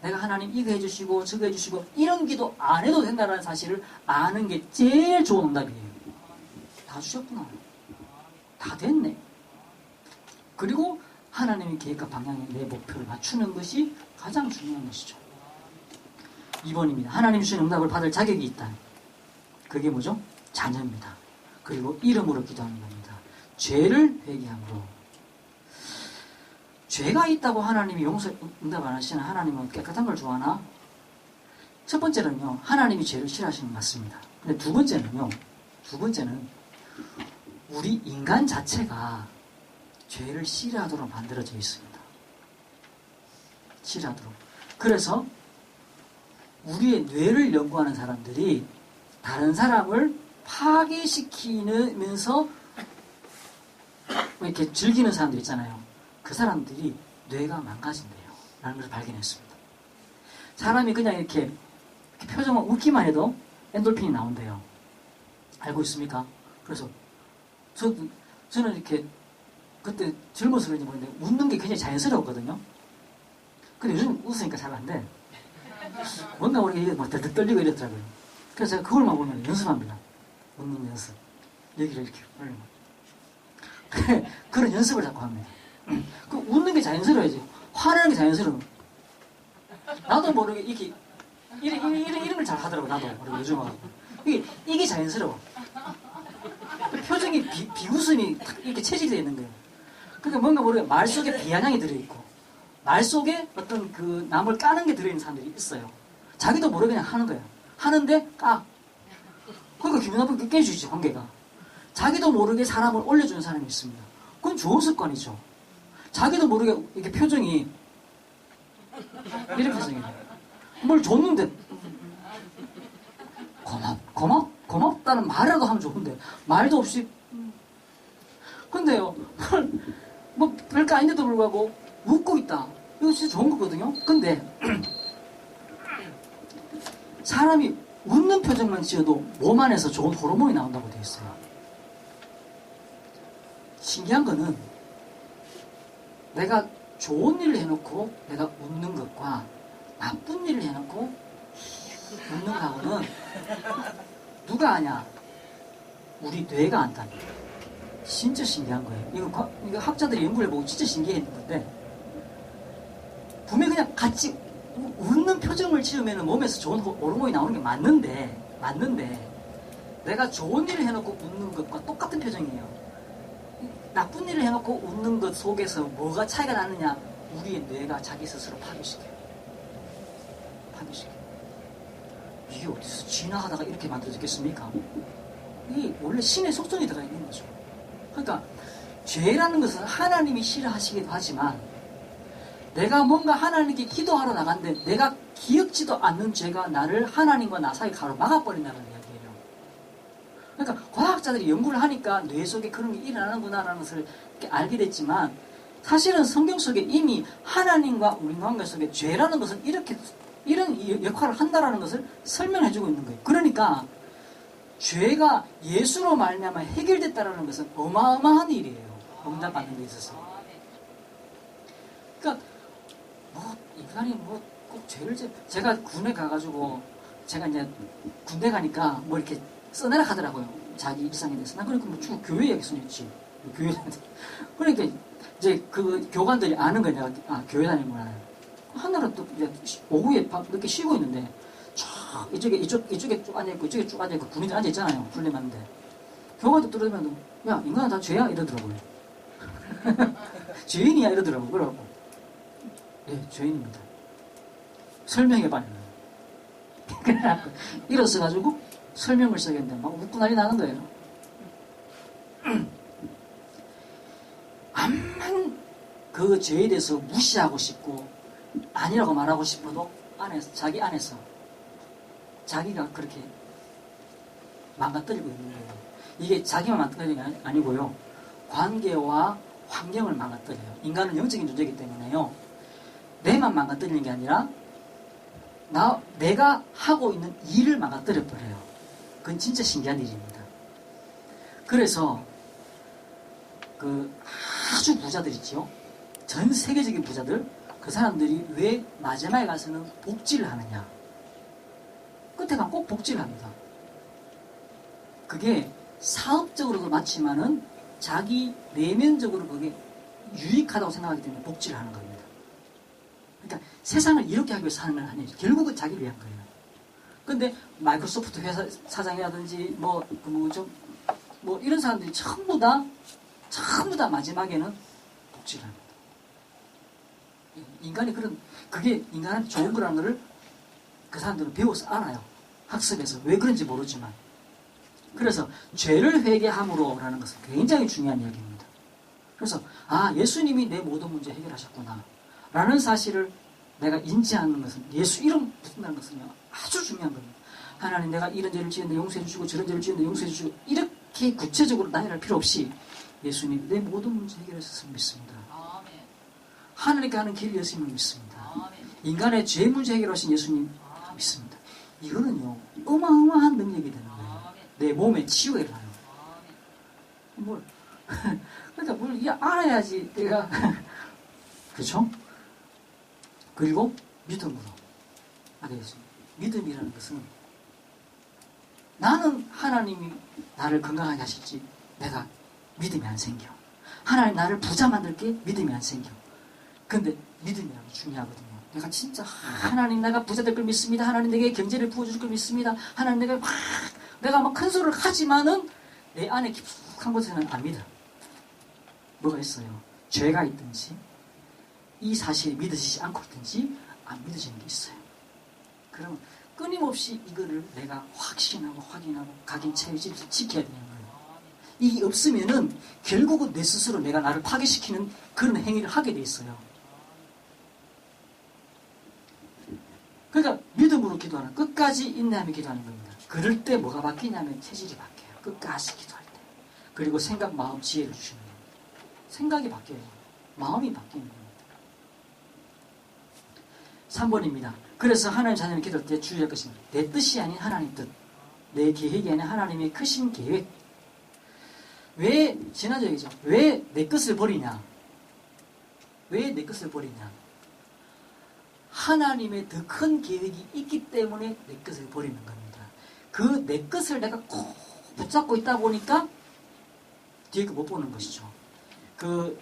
내가 하나님 이거 해주시고 저거 해주시고 이런 기도 안 해도 된다는 사실을 아는 게 제일 좋은 응답이에요. 다 주셨구나. 다 됐네. 그리고 하나님의 계획과 방향에 내 목표를 맞추는 것이 가장 중요한 것이죠. 2번입니다. 하나님 주신 응답을 받을 자격이 있다. 그게 뭐죠? 자녀입니다. 그리고 이름으로 기도하는 겁니다. 죄를 회개함으로. 죄가 있다고 하나님이 응답 안 하시나? 하나님은 깨끗한 걸 좋아하나? 첫 번째는요, 하나님이 죄를 싫어하시는 것 같습니다. 근데 두 번째는 우리 인간 자체가 죄를 싫어하도록 만들어져 있습니다. 싫어하도록. 그래서 우리의 뇌를 연구하는 사람들이 다른 사람을 파괴시키면서 이렇게 즐기는 사람들 있잖아요. 그 사람들이 뇌가 망가진대요. 라는 것을 발견했습니다. 사람이 그냥 이렇게 표정을 웃기만 해도 엔돌핀이 나온대요. 알고 있습니까? 그래서 저는 이렇게 그때 젊어서 그런지 모르겠는데 웃는 게 굉장히 자연스러웠거든요. 근데 요즘 웃으니까 잘 안 돼. 뭔가 모르게 막 떨리고 이랬더라고요. 그래서 제가 그걸만 보면 연습합니다. 웃는 연습. 여기를 이렇게 올리면. 그런 연습을 자꾸 합니다. 그 웃는 게 자연스러워야지. 화내는 게 자연스러워. 나도 모르게 이렇게 이런 걸 잘 하더라고. 나도 모르게 요즘 와. 이게 자연스러워. 표정이 비웃음이 이렇게 체질되어 있는 거예요. 그러니까 뭔가 모르게 말 속에 비아냥이 들어있고 말 속에 어떤 그 남을 까는 게 들어있는 사람들이 있어요. 자기도 모르게 그냥 하는 거예요. 하는데 까. 그러니까 기분 나쁘게 깨지지 관계가. 자기도 모르게 사람을 올려주는 사람이 있습니다. 그건 좋은 습관이죠. 자기도 모르게 이렇게 표정이 이런 표정이에요. 뭘 줬는데 고맙다는 말이라도 하면 좋은데 말도 없이 근데요 뭐 별거 아닌데도 불구하고 웃고 있다. 이거 진짜 좋은 거거든요. 근데 사람이 웃는 표정만 지어도 몸 안에서 좋은 호르몬이 나온다고 되어 있어요. 신기한 거는 내가 좋은 일을 해놓고 내가 웃는 것과 나쁜 일을 해놓고 웃는 거하고는 누가 아냐? 우리 뇌가 안답니다. 진짜 신기한 거예요. 이거 학자들이 연구를 해보고 진짜 신기했는데 분명히 그냥 같이 웃는 표정을 지으면 몸에서 좋은 호르몬이 나오는 게 맞는데 내가 좋은 일을 해놓고 웃는 것과 똑같은 표정이에요. 나쁜 일을 해놓고 웃는 것 속에서 뭐가 차이가 나느냐? 우리의 뇌가 자기 스스로 파괴시켜요. 이게 어디서 지나가다가 이렇게 만들어졌겠습니까? 이게 원래 신의 속성이 들어가 있는 거죠. 그러니까 죄라는 것은 하나님이 싫어하시기도 하지만 내가 뭔가 하나님께 기도하러 나갔는데 내가 기억지도 않는 죄가 나를 하나님과 나 사이 가로막아버린다는 이야기예요. 그러니까 과학자들이 연구를 하니까 뇌 속에 그런 게 일어나는구나라는 것을 이렇게 알게 됐지만 사실은 성경 속에 이미 하나님과 우리 관계 속에 죄라는 것은 이런 역할을 한다라는 것을 설명해주고 있는 거예요. 그러니까 죄가 예수로 말미암아 해결됐다라는 것은 어마어마한 일이에요. 응답받는 데 있어서. 그러니까 인간이 꼭 죄를 제가 군에 가가지고 제가 이제 군대 가니까 뭐 이렇게 써내라 하더라고요. 자기 일상에 대해서. 난 그러니까 쭉 교회 이야기 써냈지. 교회한테. 그러니까 이제 그 교관들이 아는 거냐. 교회 다니는구나. 하늘은 또 이제 오후에 늦게 쉬고 있는데 이쪽에 쭉 앉아있고 이쪽에 쭉 앉아있고 군인들 앉아있잖아요. 훈련하는데 교관도 들으면 야 인간은 다 죄야 이러더라고요. 죄인이야 이러더라고요. 그러고 네 죄인입니다. 설명해봐요. 그래갖고 일어서가지고 설명을 써야겠는데 막 웃고 난리 나는 거예요. 암만 그 죄에 대해서 무시하고 싶고 아니라고 말하고 싶어도 자기 안에서 자기가 그렇게 망가뜨리고 있는 거예요. 이게 자기만 망가뜨리는 게 아니고요. 관계와 환경을 망가뜨려요. 인간은 영적인 존재이기 때문에요. 내만 망가뜨리는 게 아니라 내가 하고 있는 일을 망가뜨려버려요. 그건 진짜 신기한 일입니다. 그래서 그 아주 부자들 있죠. 전 세계적인 부자들 그 사람들이 왜 마지막에 가서는 복지를 하느냐? 끝에 가면 꼭 복지를 합니다. 그게 사업적으로도 맞지만은 자기 내면적으로 그게 유익하다고 생각하기 때문에 복지를 하는 겁니다. 그러니까 세상을 이렇게 하기 위해서 하는 건 아니에요. 결국은 자기를 위한 거예요. 근데 마이크로소프트 회사 사장이라든지 뭐 이런 사람들이 전부 다 마지막에는 복지를 합니다. 인간이 그게 인간한테 좋은 거라는 거를 그 사람들은 배워서 알아요. 학습에서. 왜 그런지 모르지만. 그래서 죄를 회개함으로라는 것은 굉장히 중요한 이야기입니다. 그래서 예수님이 내 모든 문제 해결하셨구나 라는 사실을 내가 인지하는 것은 예수 이름 붙는다는 것은요 아주 중요한 겁니다. 하나님 내가 이런 죄를 지었는데 용서해 주시고 저런 죄를 지었는데 용서해 주시고 이렇게 구체적으로 나열할 필요 없이 예수님 내 모든 문제 해결하셨음을 믿습니다. 하나님께 하는 길이 예수님을 믿습니다. 인간의 죄 문제 해결하신 예수님 믿습니다. 이거는요 어마어마한 능력이 되는 거예요. 내 몸에 치유가 일어나요. 뭘 그러니까 뭘 알아야지 내가 그렇죠? 그리고 믿음으로 알겠습니다. 믿음이라는 것은 나는 하나님이 나를 건강하게 하실지 내가 믿음이 안 생겨. 하나님 나를 부자 만들게 믿음이 안 생겨. 근데 믿음이라는 게 중요하거든요. 내가 진짜 하나님 내가 부자 될 걸 믿습니다. 하나님 내게 경제를 부어줄 걸 믿습니다. 하나님 내가 막 큰 소리를 하지만은 내 안에 깊숙한 곳에는 안 믿어. 뭐가 있어요? 죄가 있든지 이 사실이 믿어지지 않고 있든지 안 믿어지는 게 있어요. 그러면 끊임없이 이거를 내가 확신하고 확인하고 각인 체질을 지켜야 되는 거예요. 이게 없으면은 결국은 내 스스로 내가 나를 파괴시키는 그런 행위를 하게 돼 있어요. 그러니까 믿음으로 기도하는 끝까지 인내하며 기도하는 겁니다. 그럴 때 뭐가 바뀌냐면 체질이 바뀌어요. 끝까지 기도할 때. 그리고 생각, 마음, 지혜를 주시는 겁니다. 생각이 바뀌어요. 마음이 바뀌는 겁니다. 3번입니다. 그래서 하나님 자녀를 기도할 때 주의할 것입니다. 내 뜻이 아닌 하나님 뜻. 내 계획이 아닌 하나님의 크신 계획. 왜 지난주 얘기죠. 왜 내 것을 버리냐. 왜 내 것을 버리냐. 하나님의 더 큰 계획이 있기 때문에 내 것을 버리는 겁니다. 그 내 것을 내가 꼭 붙잡고 있다 보니까 뒤에 거 못 보는 것이죠. 그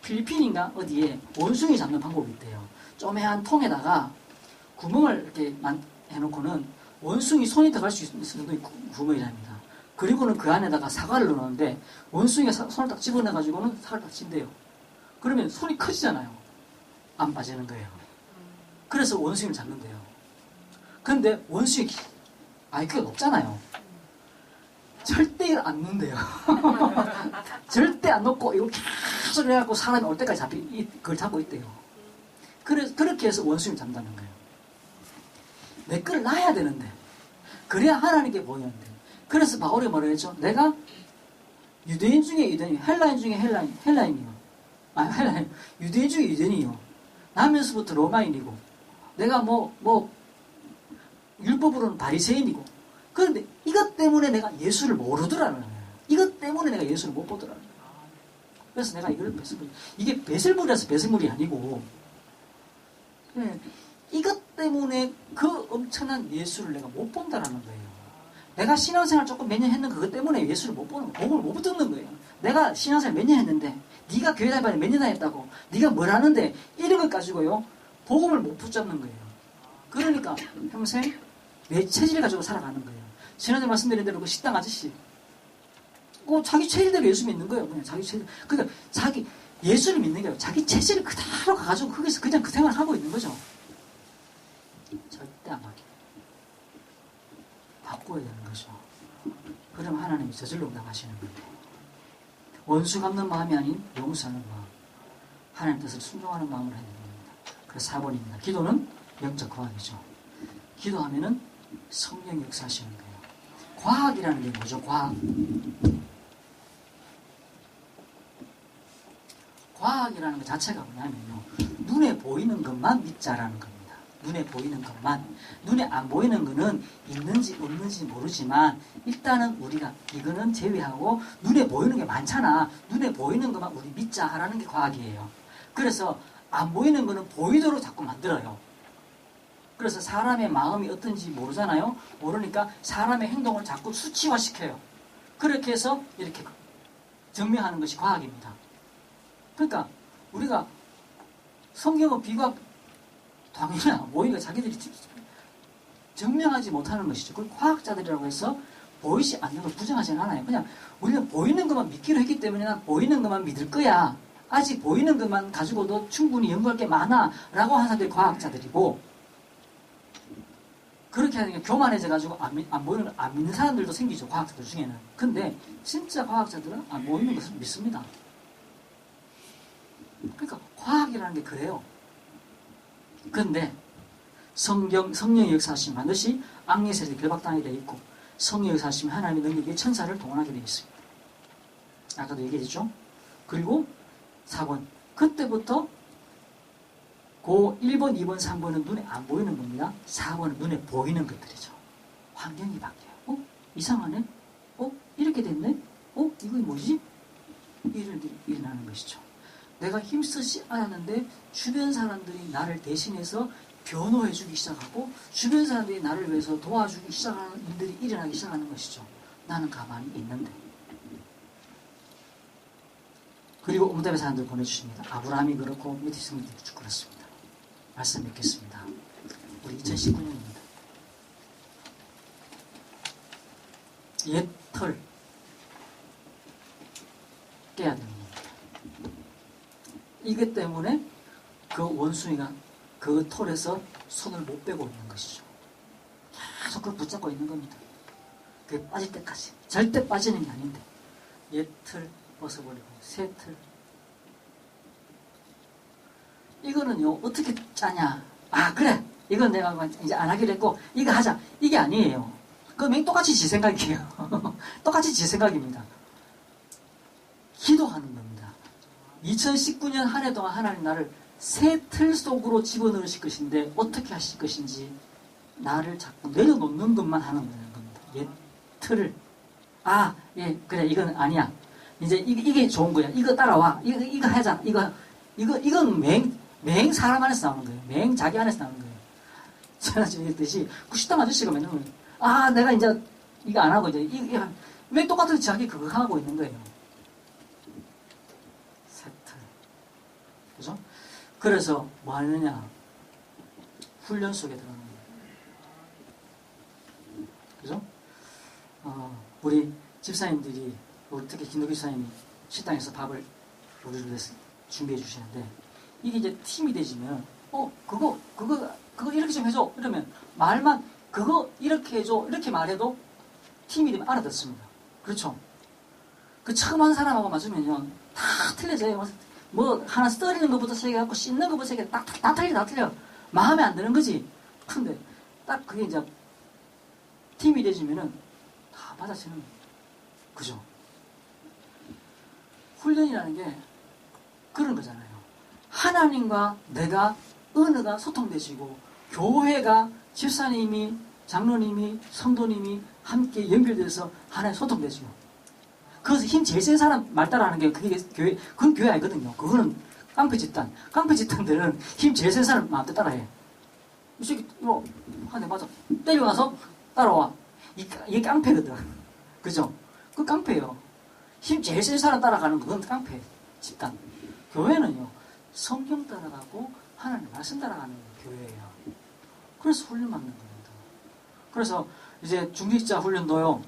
필리핀인가 어디에 원숭이 잡는 방법이 있대요. 쪼매한 통에다가 구멍을 이렇게 해놓고는 원숭이 손이 들어갈 수 있는 정도의 구멍이랍니다. 그리고는 그 안에다가 사과를 넣었는데 원숭이가 손을 딱 집어내가지고는 사과를 딱 친대요. 그러면 손이 커지잖아요. 안 빠지는 거예요. 그래서 원숭이를 잡는데요. 그런데 원숭이 IQ가 높잖아요. 절대 안 놓는데요. 절대 안 놓고 이거 계속 해갖고 사람이 올 때까지 그걸 잡고 있대요. 그렇게 해서 원숭이를 잡는다는 거예요. 내 거를 놔야 되는데 그래야 하나님께 보이는데. 그래서 바울이 뭐라 했죠? 내가 유대인 중에 유대인, 헬라인 중에 헬라인이요. 유대인 중에 유대인이요. 나면서부터 로마인이고, 내가 율법으로는 바리새인이고. 그런데 이것 때문에 내가 예수를 모르더라는 거예요. 이것 때문에 내가 예수를 못 보더라는 거예요. 그래서 내가 이걸 배설물, 이게 배설물이라서 배설물이 아니고, 이것 때문에 그 엄청난 예수를 내가 못 본다라는 거예요. 내가 신앙생활 조금 몇 년 했는 그것 때문에 예수를 못 보는 거예요. 복음을 못 듣는 거예요. 내가 신앙생활 몇 년 했는데 네가 교회 다니면 몇 년 다녔다고 네가 뭘 하는데 이런 것 가지고요 복음을 못 붙잡는 거예요. 그러니까 평생 내 체질 가지고 살아가는 거예요. 지난주에 말씀드린 대로 그 식당 아저씨 자기 체질대로 예수 믿는 거예요. 그냥 자기 체질. 그러니까 자기 예수를 믿는 게 아니라 자기 체질을 그대로 가지고 거기서 그냥 그 생활을 하고 있는 거죠. 절대 안 바뀌어요. 바꿔야 되는 거죠. 그럼 하나님이 저절로 응답하시는 건데 원수 갚는 마음이 아닌 용서하는 마음, 하나님 뜻을 순종하는 마음으로 해야 됩니다. 그래서 4번입니다. 기도는 영적 과학이죠. 기도하면은 성령이 역사하시는 거예요. 과학이라는 게 뭐죠? 과학이라는 것 자체가 뭐냐면요, 눈에 보이는 것만 믿자라는 겁니다. 눈에 보이는 것만. 눈에 안 보이는 거는 있는지 없는지 모르지만 일단은 우리가 이거는 제외하고 눈에 보이는 게 많잖아. 눈에 보이는 것만 우리 믿자 하라는 게 과학이에요. 그래서 안 보이는 거는 보이도록 자꾸 만들어요. 그래서 사람의 마음이 어떤지 모르잖아요. 모르니까 사람의 행동을 자꾸 수치화시켜요. 그렇게 해서 이렇게 증명하는 것이 과학입니다. 그러니까 우리가 성경의 비과 당연히 안 보이니까 자기들이 증명하지 못하는 것이죠. 그걸 과학자들이라고 해서 보이지 않는 걸 부정하지는 않아요. 그냥 우리는 보이는 것만 믿기로 했기 때문에 난 보이는 것만 믿을 거야. 아직 보이는 것만 가지고도 충분히 연구할 게 많아 라고 하는 사람들이 과학자들이고, 그렇게 하는 게 교만해져가지고 안 보이는 걸 안 믿는 사람들도 생기죠. 과학자들 중에는. 근데 진짜 과학자들은 안 보이는 것을 믿습니다. 그러니까 과학이라는 게 그래요. 그런데 성령의 역사하심 반드시 악의 세력에 결박당하게 되어 있고, 성령의 역사하심 하나님의 능력에 천사를 동원하게 되어 있습니다. 아까도 얘기했죠. 그리고 4번, 그때부터 그 1번, 2번, 3번은 눈에 안 보이는 겁니다. 4번은 눈에 보이는 것들이죠. 환경이 바뀌어요. 이상하네? 이렇게 됐네? 이거 뭐지? 이런 일이 일어나는 것이죠. 내가 힘쓰지 않았는데 주변 사람들이 나를 대신해서 변호해주기 시작하고, 주변 사람들이 나를 위해서 도와주기 시작하는 일들이 일어나기 시작하는 것이죠. 나는 가만히 있는데. 그리고 응답의 사람들 보내주십니다. 아브라함이 그렇고 밑에 성들이 쭉 그렇습니다. 말씀 믿겠습니다. 우리 2019년입니다. 옛 털 깨야 되는 겁니다. 이것 때문에 그 원숭이가 그 털에서 손을 못 빼고 있는 것이죠. 계속 그걸 붙잡고 있는 겁니다. 그게 빠질 때까지. 절대 빠지는 게 아닌데, 옛 털 벗어버리고 새 털. 이거는요 어떻게 짜냐? 그래, 이건 내가 이제 안 하기로 했고 이거 하자, 이게 아니에요. 그건 똑같이 지 생각이에요. 똑같이 지 생각입니다. 기도하는 겁니다. 2019년 한 해 동안 하나님 나를 새 틀 속으로 집어넣으실 것인데 어떻게 하실 것인지 나를 자꾸 내려놓는 것만 하는 겁니다. 옛 틀을. 예, 그래, 이건 아니야. 이제 이게 좋은 거야. 이거 따라와. 이거 하자. 이건 맹 사람 안에서 나오는 거예요. 맹 자기 안에서 나오는 거예요. 제가 지금 얘기했듯이 그 식당 아저씨가 맨날 내가 이제 이거 안 하고 이제 왜 똑같은 자기 그거 하고 있는 거예요. 새 틀. 그죠? 그래서 뭐 하느냐? 훈련 속에 들어가는 거예요. 그죠? 우리 집사님들이, 특히 김덕기 집사님이 식당에서 밥을 우리를 위해서 준비해 주시는데, 이게 이제 팀이 되지면, 그거 이렇게 좀 해줘. 이러면 말만, 그거 이렇게 해줘. 이렇게 말해도 팀이 되면 알아듣습니다. 그렇죠? 그 처음 한 사람하고 맞으면요, 다 틀려져요. 뭐 하나 썰리는 것부터 시작해갖고 씻는 것부터 시작해 다 틀려. 마음에 안 드는 거지. 근데 딱 그게 이제 팀이 되지면은 다 받아치는 거예요. 그죠? 훈련이라는 게 그런 거잖아요. 하나님과 내가 언어가 소통되시고, 교회가 집사님이, 장로님이, 성도님이 함께 연결돼서 하나의 소통되시고, 그래서 힘 제일 센 사람 말 따라하는 게 그건 교회 아니거든요. 그거는 깡패 집단. 깡패 집단들은 힘 제일 센 사람 마음대로 따라해. 이 새끼 이거 한 대 맞아. 때려가서 따라와. 이게 깡패거든. 그죠? 그 깡패예요. 힘 제일 센 사람 따라가는 그건 깡패 집단. 교회는요, 성경 따라가고 하나님 말씀 따라가는 교회예요. 그래서 훈련 받는 겁니다. 그래서 이제 중직자 훈련도요,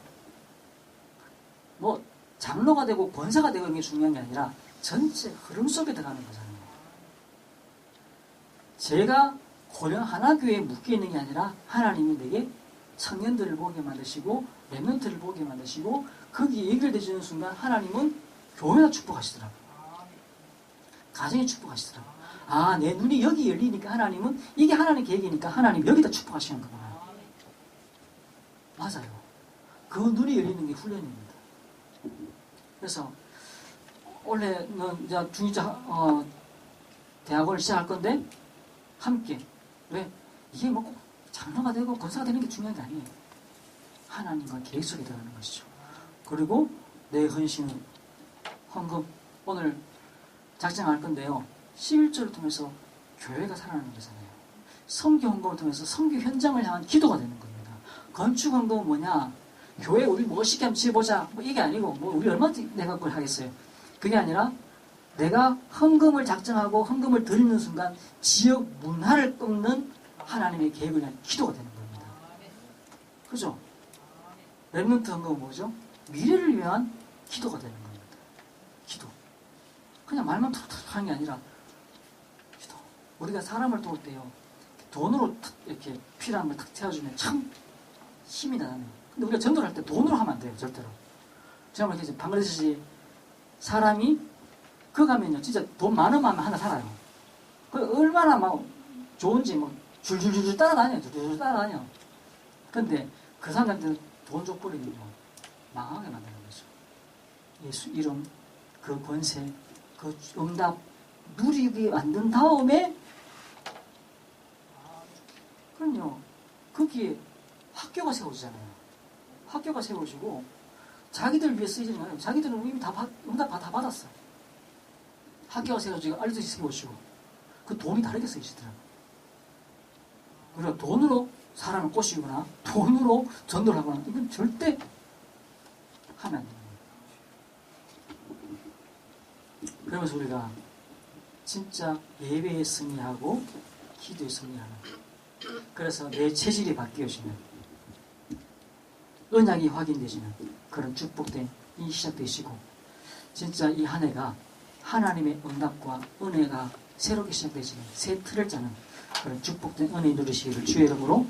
뭐 장로가 되고 권사가 되고 이게 중요한 게 아니라 전체 흐름 속에 들어가는 거잖아요. 제가 고령 하나교회에 묶여 있는 게 아니라 하나님이 내게 청년들을 보게 만드시고 렘넌트를 보게 만드시고 거기에 연결되시는 순간 하나님은 교회가 축복하시더라고요. 가정이 축복하시더라고요. 내 눈이 여기 열리니까 하나님은 이게 하나님 계획이니까 하나님 여기다 축복하시는 거구나. 맞아요. 그 눈이 열리는 게 훈련입니다. 그래서 원래는 이제 중위자 대학원을 시작할 건데 함께, 왜? 이게 뭐 꼭 장로가 되고 권사가 되는 게 중요한 게 아니에요. 하나님과 계획 속에 들어가는 것이죠. 그리고 내 헌신은 헌금. 오늘 작정할 건데요, 11조를 통해서 교회가 살아나는 거잖아요. 선교 헌금을 통해서 선교 현장을 향한 기도가 되는 겁니다. 건축 헌금은 뭐냐? 교회 우리 멋있게 한번 지어보자. 뭐 이게 아니고, 뭐 우리 얼마나 내가 그걸 하겠어요. 그게 아니라 내가 헌금을 작정하고 헌금을 드리는 순간 지역 문화를 꺾는 하나님의 계획을 위한 기도가 되는 겁니다. 그죠? 렘넌트 헌금은 뭐죠? 미래를 위한 기도가 되는 겁니다. 기도. 그냥 말만 툭툭 하는 게 아니라 기도. 우리가 사람을 도울 때요, 돈으로 이렇게 필요한 걸 탁 태워주면 참 힘이 나는. 근데 우리가 전도를 할 때 돈으로 하면 안 돼요, 절대로. 제가 뭐 이렇게 방글라데시 사람이 그 가면요, 진짜 돈 많으면 하나 살아요. 그 얼마나 막 좋은지 뭐 줄줄줄 따라다녀. 줄줄줄 따라다녀. 근데 그 사람한테는 돈 줘버리면요. 망하게 만드는 거죠. 예수 이름, 그 권세, 그 응답 누리게 만든 다음에 그럼요. 거기에 학교가 세워지잖아요. 학교가 세워지고 자기들 위해 쓰이지는 않아요. 자기들은 이미 응답 다 받았어. 학교가 세워지고 알려주기 세워지고 그 돈이 다르게 쓰이시더라고요. 그러니까 돈으로 사람을 꼬시거나 돈으로 전도를 하거나 이건 절대 하면 안 됩니다. 그러면서 우리가 진짜 예배에 승리하고 기도에 승리하는, 그래서 내 체질이 바뀌어지는, 언약이 확인되시는 그런 축복된 이 시작되시고, 진짜 이 한 해가 하나님의 응답과 은혜가 새롭게 시작되시는 새 틀을 짜는 그런 축복된 은혜 누리시기를 주의 이름으로